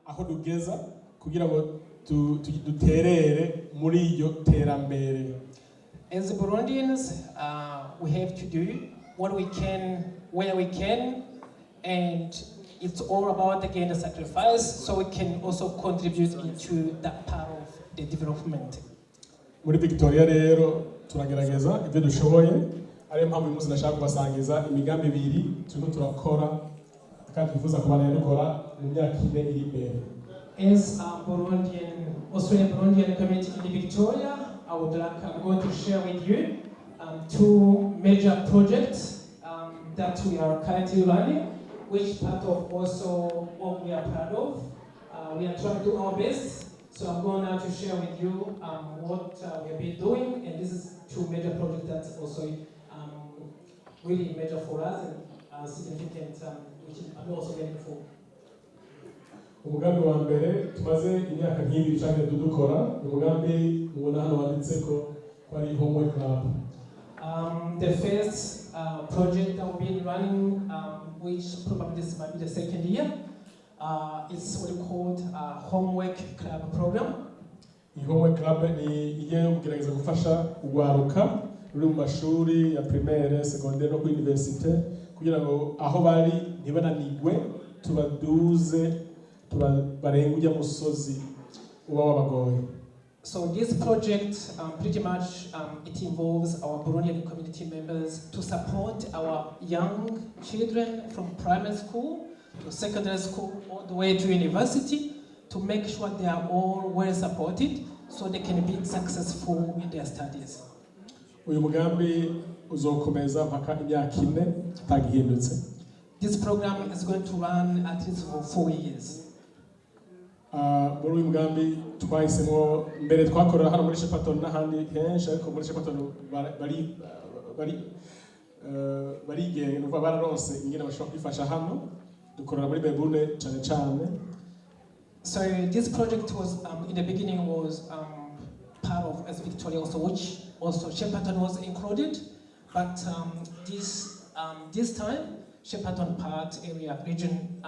aho dugeza kugira ngo duterere muri iyo terambere. As Burundians, we have to do what we can, where we can, and it's all about again the sacrifice, so we can also contribute into that part of the development. Muri Victoria rero turagerageza ibyo dushoboye, ariyo mpamvu uyu munsi ndashaka kubasangiza imigambi ibiri turiko turakora kandi twifuza kubana dukora mu myaka ine iri imbere. As Australian Burundian community in Victoria, I'm going to share with you two major projects that we are currently running, which part of also what we are proud of. We are trying to do our best, so I'm going now to share with you what we have been doing, and this is two major projects that's also really major for us and significant, which I'm also grateful for. Umugambi wa mbere tumaze imyaka nk'ibiri cyane dukora, umugambi mubona hano wanditse ko ari Homework Club. The first project that we've been running, which probably this might be the second year, it's what we called Homework Club program. Homework Club ni igiye kugerageza gufasha ugwaruka ruri mu mashuri ya primaire, secondaire no ku university kugira ngo aho bari ntibananigwe tubaduze barenguja musozi uba wabagoye. So this project pretty much it involves our Burundian community members to support our young children from primary school to secondary school all the way to university to make sure they are all well supported so they can be successful in their studies. Uyu mugambi uzokomeza mpaka imyaka ine tagihindutse. This program is going to run at least for 4 years. Muri uyu mugambi twahisemo mbere twakorera hano muri Shepparton n'ahandi henshi, ariko muri Shepparton barigenge nuva bararonse ingene bashobora kwifasha hano dukorera muri Belthrand cyane cyane. So this project was in the beginning was part of as Victoria also, which also Shepparton was included, but this time Shepparton part area region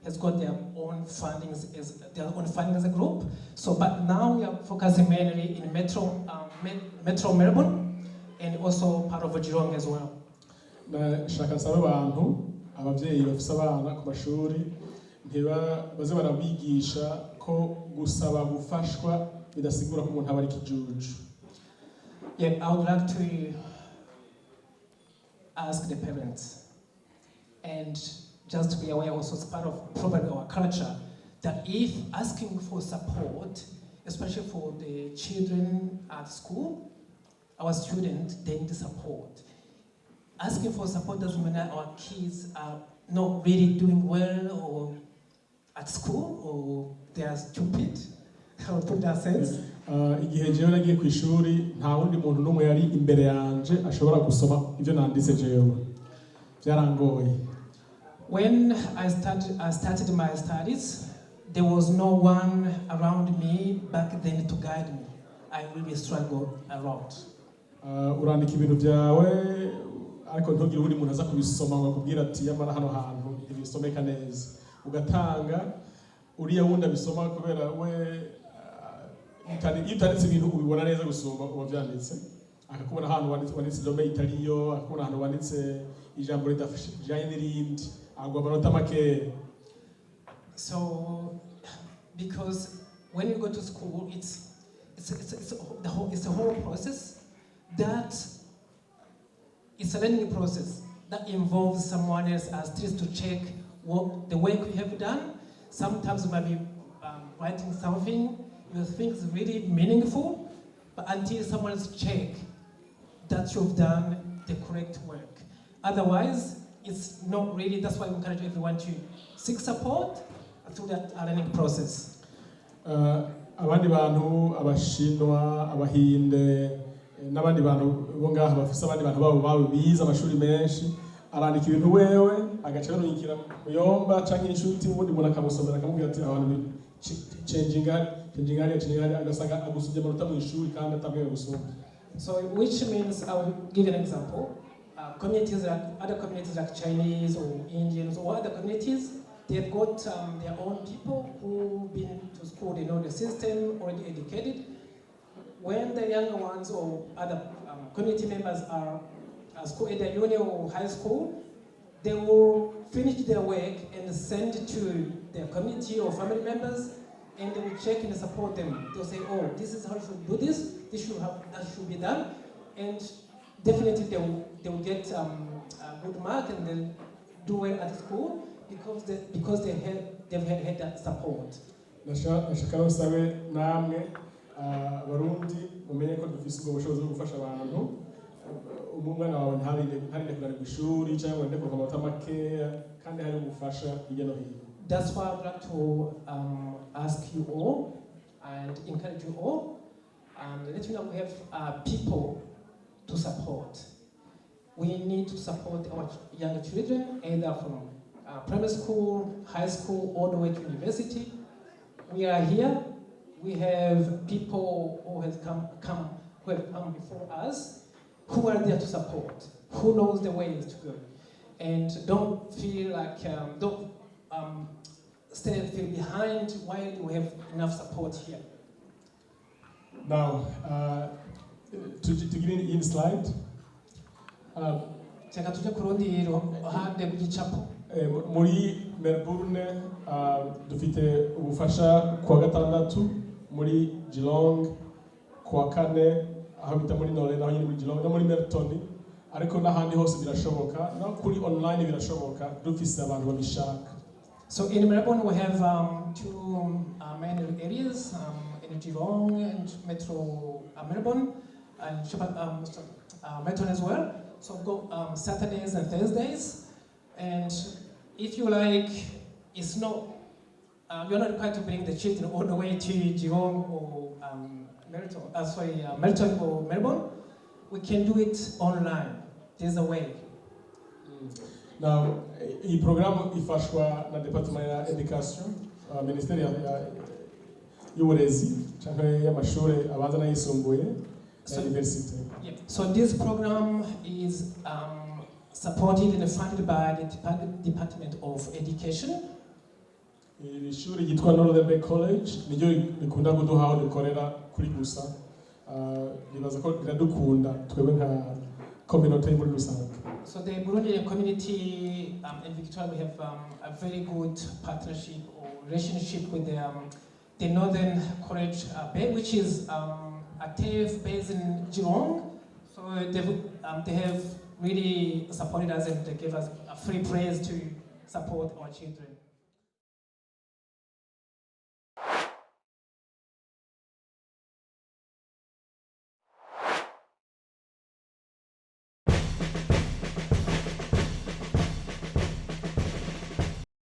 has got their own funding as a group. So, but now we are focusing mainly in Metro Melbourne and also part of Geelong as well. Ndashaka nsaba abantu abavyeyi bafise abana ku mashuri baze barabigisha ko gusaba gufashwa bidasigura ko umuntu aba ari kijuju. Yeah, I would like to ask the parents and just to be aware also as part of probably our culture that if asking for support, especially for the children at school, our students, they need support. Asking for support doesn't mean that our kids are not really doing well or at school or they are stupid. I would put that sense. Igihe jewe nagiye ku ishuri nta wundi muntu n'umwe yari imbere yanje ashobora gusoma ibyo nanditse jewe. Byarangoye. When I started my studies, there was no one around me back then to guide me. I really struggled a lot. Urandika ibintu byawe ariko ntugire undi muntu aza kubisoma ngo akubwira ati yamara hano hantu ntibisomeka neza. Ugatanga uriya wundi abisoma kubera we utanditse ibintu ubibona neza gusumba uba byanditse. Akakubona ahantu wanditse dome italiyo, akakubona ahantu wanditse ijambo ridafashije n'irindi. So, because when you go to school, it's a whole process that it's a learning process that involves someone else as to check what the work we have done. Sometimes you might be writing something you think is really meaningful, but until someone else check that you've done the correct work. Otherwise, it's not really, that's why we encourage everyone to seek support through that learning process. Abandi bantu, abashinwa, abahinde, n'abandi bantu bo ngaha bafise abandi bantu babo bize amashuri menshi, arandika ibintu wewe, agaca yarungikira muyomba canke inshuti ubundi umuntu akamusomera akamubwira ati abantu changing agasanga agusubye amanota mu ishuri kandi atabwiye gusoma. So which means, I will give you an example. Communities like other communities like Chinese or Indians or other communities, they've got their own people who've been to school, they know the system, already educated. When the younger ones or other community members are at school, either uni or high school, they will finish their work and send it to their community or family members, and they will check and support them. They'll say, oh, this is how you should do this that should be done, and definitely they will get a good mark and then do well at school because they've had that support. Nashaka basabe namwe abarundi mumenye ko dufise ubwo bushobozi bwo gufasha abantu. Umwana wawe ntarinde kurana kw'ishuri cyangwa ndeko ku mata makeya kandi hari ubufasha hirya no hino. That's why I'd like to ask you all and encourage you all. Let you know we have people to support. We need to support our younger children, either from primary school, high school, all the way to university. We are here. We have people who have come before us, who are there to support, who knows the ways to go. And don't feel like, don't feel behind while you have enough support here. Now, to give you in slide. Muri Melbourne dufite ubufasha kuwa gatandatu, muri Geelong kuwa kane aho bita muri Norlane aho nyine muri Geelong no muri Melton, ariko n'ahandi hose birashoboka no kuri online birashoboka dufise abantu babishaka. So in Melbourne we have two main areas, in Geelong and Metro Melbourne, and Melton as well. So we've got Saturdays and Thursdays, and if you like, it's not, you're not required to bring the children all the way to Geelong or Melton or Melbourne. We can do it online. There's a way. Now, iyi programu ifashwa na Department ya Education, Ministeri y'uburezi cyangwa y'amashuri abanza n'ayisumbuye na university. Yeah. So this program is supported and funded by the Department of Education. Iri shuri yitwa Norlane College niryo rikunda kuduha aho dukorera kuri gusa. Nibaza ko riradukunda twebwe nka community muri rusange. So the Burundian community in Victoria, we have a very good partnership or relationship with the Northern College, which is a TAFE based in Geelong. So they have really supported us and they gave us a free praise to support our children.